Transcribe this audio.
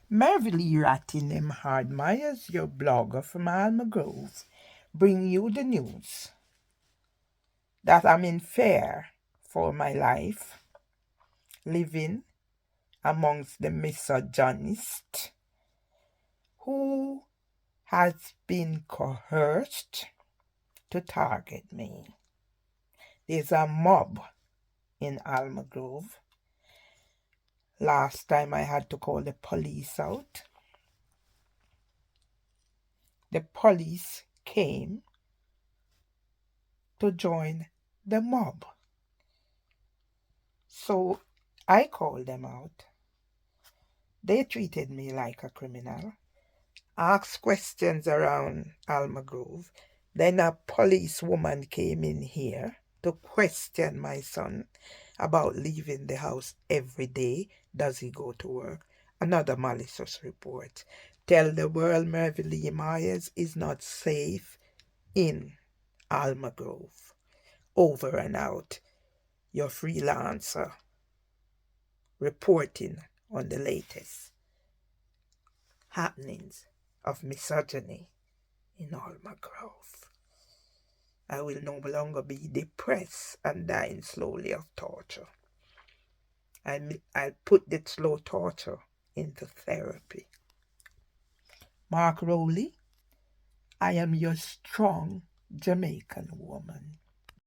Merrily ratting them hard Myers, your blogger from Alma Grove, bring you the news that I'm in fear for my life, living amongst the misogynist who has been coerced to target me. There's a mob in Alma Grove. Last time I had to call the police out. The police came to join the mob. So I called them out. They treated me like a criminal, asked questions around Alma Grove. Then a policewoman came in here to question my son about leaving the house every day. Does he go to work? Another malicious report. Tell the world Mervyn Myers is not safe in Alma Grove. Over and out. Your freelancer reporting on the latest happenings of misogyny in Alma Grove. I will no longer be depressed and dying slowly of torture. I'll put the slow torture into therapy. Mark Rowley, I am your strong Jamaican woman.